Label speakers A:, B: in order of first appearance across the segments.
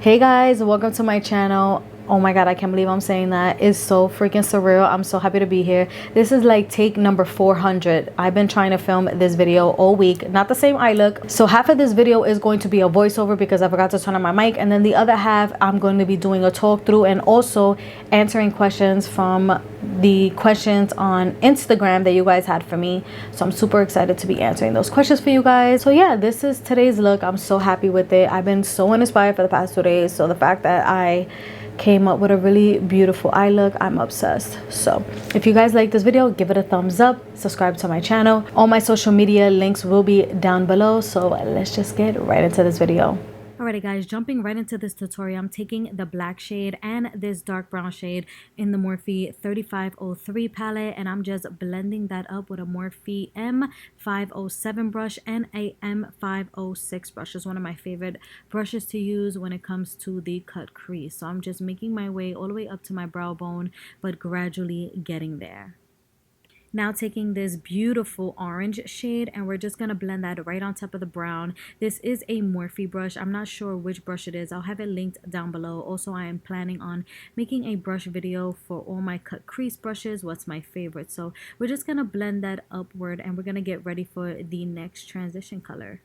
A: Hey guys, welcome to my channel. Oh my god, I can't believe I'm saying that. It's so freaking surreal. I'm so happy to be here. This is like take number 400. I've been trying to film this video all week. Not the same eye look. So half of this video is going to be a voiceover because I forgot to turn on my mic, and then the other half I'm going to be doing a talk through and also answering questions from the questions on Instagram that you guys had for me. So I'm super excited to be answering those questions for you guys. So yeah, this is today's look. I'm so happy with it. I've been so inspired for the past 2 days. So the fact that I came up with a really beautiful eye look, I'm obsessed. So if you guys like this video, give it a thumbs up, subscribe to my channel. All my social media links will be down below. So let's just get right into this video. Alrighty guys, jumping right into this tutorial, I'm taking the black shade and this dark brown shade in the Morphe 3503 palette, and I'm just blending that up with a Morphe M507 brush and a M506 brush. It's one of my favorite brushes to use when it comes to the cut crease. So I'm just making my way all the way up to my brow bone, but gradually getting there. Now taking this beautiful orange shade, and we're just going to blend that right on top of the brown. This is a Morphe brush. I'm not sure which brush it is. I'll have it linked down below. Also, I am planning on making a brush video for all my cut crease brushes, what's my favorite. So we're just going to blend that upward, and we're going to get ready for the next transition color.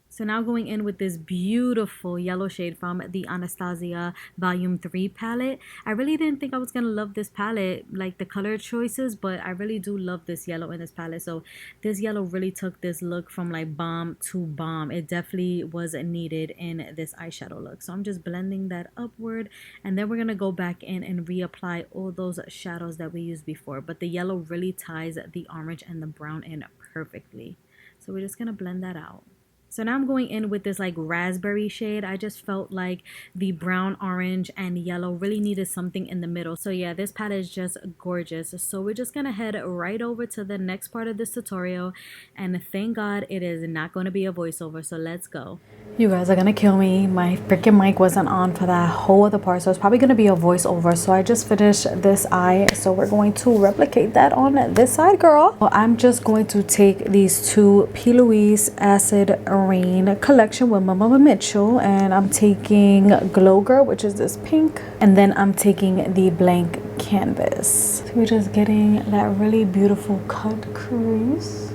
A: So now going in with this beautiful yellow shade from the Anastasia Volume 3 palette. I really didn't think I was going to love this palette, like the color choices, but I really do love this yellow in this palette. So this yellow really took this look from like bomb to bomb. It definitely was needed in this eyeshadow look. So I'm just blending that upward, and then we're going to go back in and reapply all those shadows that we used before. But the yellow really ties the orange and the brown in perfectly. So we're just going to blend that out. So now I'm going in with this like raspberry shade. I just felt like the brown, orange, and yellow really needed something in the middle. So yeah, this palette is just gorgeous. So we're just going to head right over to the next part of this tutorial. And thank God it is not going to be a voiceover. So let's go. You guys are going to kill me. My freaking mic wasn't on for that whole other part. So it's probably going to be a voiceover. So I just finished this eye. So we're going to replicate that on this side, girl. Well, I'm just going to take these two Plouis Acid Rain collection with MMMitchel, and I'm taking Glow Girl, which is this pink, and then I'm taking the blank canvas. So we're just getting that really beautiful cut crease.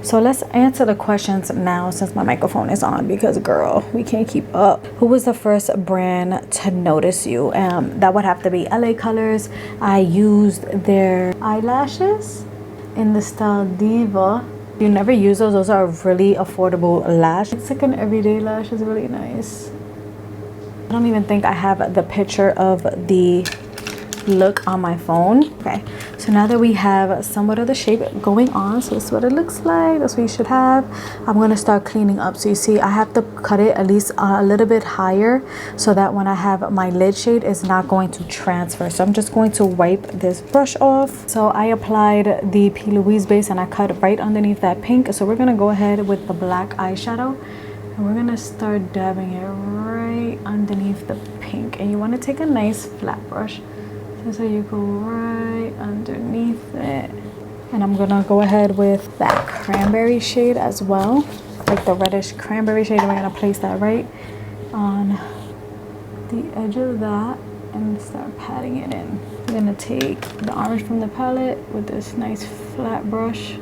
A: So let's answer the questions now since my microphone is on, because girl, we can't keep up. Who was the first brand to notice you? That would have to be LA Colors. I used their eyelashes in the style Diva. You never use those. Those are really affordable lash. It's like an everyday lash. Is really nice. I don't even think I have the picture of the look on my phone. Okay, so now that we have somewhat of the shape going on, so this is what it looks like. That's what you should have. I'm going to start cleaning up. So you see I have to cut it at least a little bit higher so that when I have my lid shade, it's not going to transfer. So I'm just going to wipe this brush off. So I applied the Plouis base and I cut right underneath that pink. So we're going to go ahead with the black eyeshadow, and we're going to start dabbing it right underneath the pink. And you want to take a nice flat brush. So you go right underneath it. And I'm gonna go ahead with that cranberry shade as well, like the reddish cranberry shade, and we're gonna place that right on the edge of that and start patting it in. I'm gonna take the orange from the palette with this nice flat brush.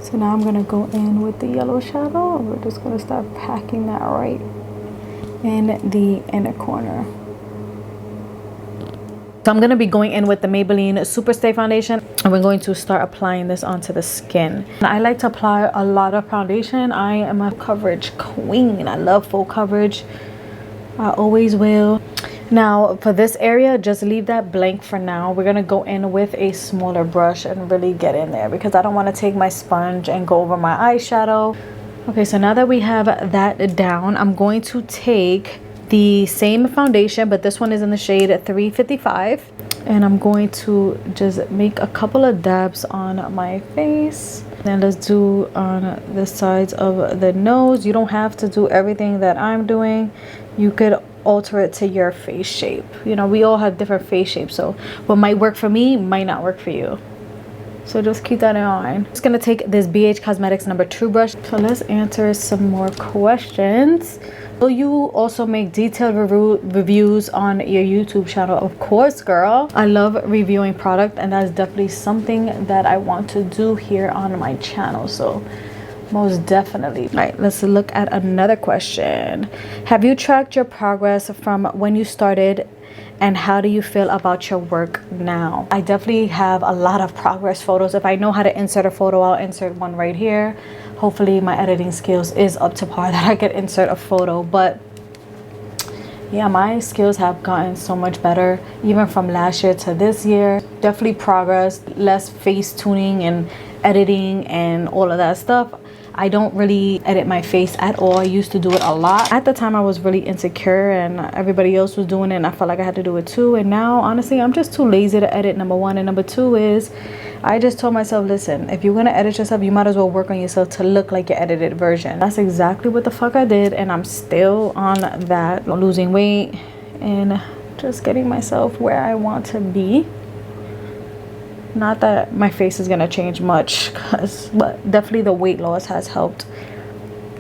A: So now I'm gonna go in with the yellow shadow. We're just gonna start packing that right in the inner corner. So I'm going to be going in with the Maybeline Super Stay Foundation, and we're going to start applying this onto the skin. I like to apply a lot of foundation. I am a coverage queen. I love full coverage. I always will. Now for this area, just leave that blank for now. We're going to go in with a smaller brush and really get in there because I don't want to take my sponge and go over my eyeshadow. Okay, so now that we have that down, I'm going to take the same foundation, but this one is in the shade 355, and I'm going to just make a couple of dabs on my face. Then let's do on the sides of the nose. You don't have to do everything that I'm doing. You could alter it to your face shape. You know, we all have different face shapes, so what might work for me might not work for you. So just keep that in mind. I'm just gonna take this BH Cosmetics #2 brush. So let's answer some more questions. Will you also make detailed reviews on your YouTube channel? Of course, girl. I love reviewing product, and that's definitely something that I want to do here on my channel. So most definitely. All right, let's look at another question. Have you tracked your progress from when you started, and how do you feel about your work now? I definitely have a lot of progress photos. If I know how to insert a photo, I'll insert one right here. Hopefully my editing skills is up to par that I could insert a photo. But yeah, my skills have gotten so much better, even from last year to this year. Definitely progress, less face tuning and editing and all of that stuff. I don't really edit my face at all. I used to do it a lot. At the time, I was really insecure and everybody else was doing it, and I felt like I had to do it too. And now, honestly, I'm just too lazy to edit, number one. And number two is, I just told myself, listen, if you're gonna edit yourself, you might as well work on yourself to look like your edited version. That's exactly what the fuck I did, and I'm still on that. Losing weight and just getting myself where I want to be. Not that my face is gonna change much, but definitely the weight loss has helped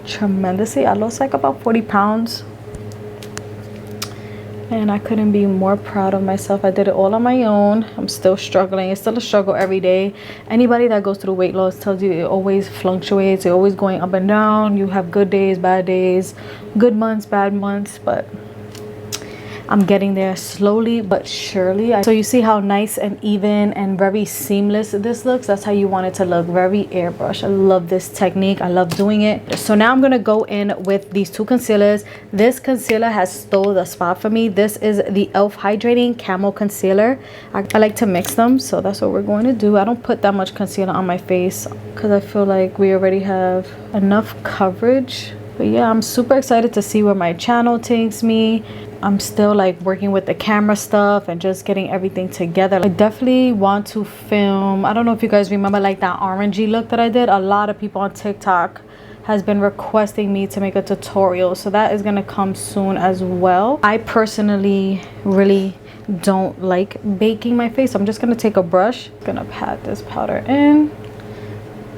A: tremendously. I lost like about 40 pounds, and I couldn't be more proud of myself. I did it all on my own. I'm still struggling. It's still a struggle every day. Anybody that goes through weight loss tells you it always fluctuates. You're always going up and down. You have good days, bad days, good months, bad months, but I'm getting there slowly but surely. So you see how nice and even and very seamless this looks? That's how you want it to look, very airbrush. I love this technique. I love doing it. So now I'm gonna go in with these two concealers. This concealer has stole the spot for me. This is the e.l.f. Hydrating Camo Concealer. I like to mix them, so that's what we're going to do. I don't put that much concealer on my face because I feel like we already have enough coverage. But yeah, I'm super excited to see where my channel takes me. I'm still like working with the camera stuff and just getting everything together. I definitely want to film. I don't know if you guys remember like that orangey look that I did. A lot of people on TikTok has been requesting me to make a tutorial, so that is gonna come soon as well. I personally really don't like baking my face, so I'm just gonna take a brush, gonna pat this powder in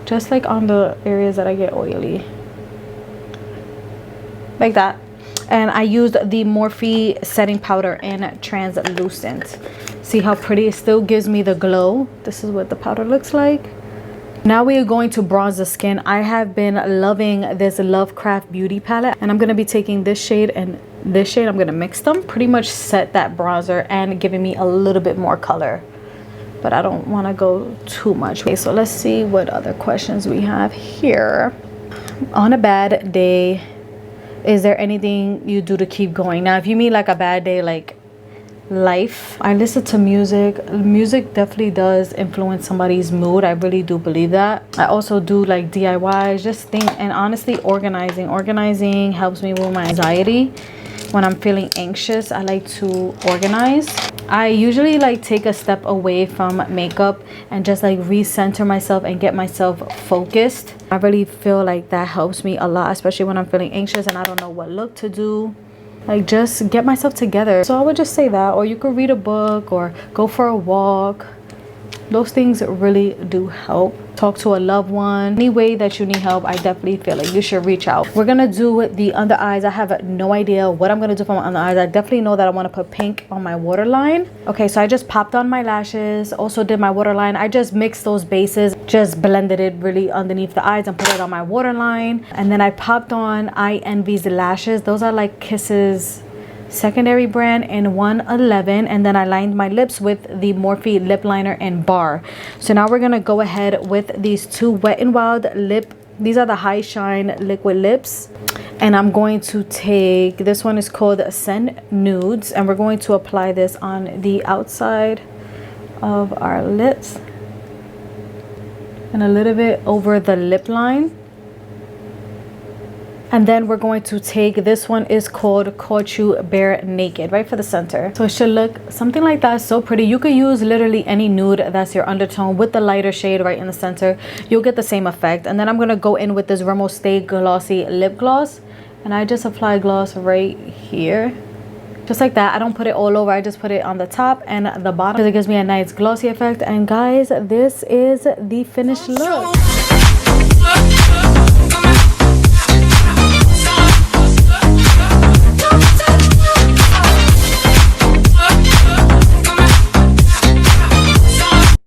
A: just like on the areas that I get oily, like that. And I used the Morphe setting powder in translucent. See how pretty? It still gives me the glow. This is what the powder looks like. Now we are going to bronze the skin. I have been loving this Lovecraft Beauty palette, and I'm going to be taking this shade and this shade. I'm going to mix them, pretty much set that bronzer and giving me a little bit more color, but I don't want to go too much. Okay, so let's see what other questions we have here. On a bad day, is there anything you do to keep going? Now, if you mean like a bad day, like life, I listen to music. Music definitely does influence somebody's mood. I really do believe that. I also do like DIYs, just think, and honestly organizing helps me with my anxiety. When I'm feeling anxious, I like to organize. I usually like take a step away from makeup and just like recenter myself and get myself focused. I really feel like that helps me a lot, especially when I'm feeling anxious and I don't know what look to do. Like, just get myself together. So I would just say that, or you could read a book or go for a walk. Those things really do help. Talk to a loved one. Any way that you need help, I definitely feel like you should reach out. We're gonna do the under eyes. I have no idea what I'm gonna do for my under eyes. I definitely know that I want to put pink on my waterline. Okay, so I just popped on my lashes, also did my waterline. I just mixed those bases, just blended it really underneath the eyes and put it on my waterline. And then I popped on I Envy's lashes. Those are like Kisses secondary brand in 111, and then I lined my lips with the Morphe Lip Liner in Bar. So now we're gonna go ahead with these two WetNWild lip. These are the High Shine liquid lips, and I'm going to take, this one is called Send Nudes, and we're going to apply this on the outside of our lips and a little bit over the lip line. And then we're going to take, this one is called Caught You Bare Naked, right for the center. So it should look something like that. So pretty. You could use literally any nude that's your undertone with the lighter shade right in the center. You'll get the same effect. And then I'm going to go in with this Rimmel Stay Glossy Lip Gloss. And I just apply gloss right here. Just like that. I don't put it all over. I just put it on the top and the bottom because it gives me a nice glossy effect. And guys, this is the finished look.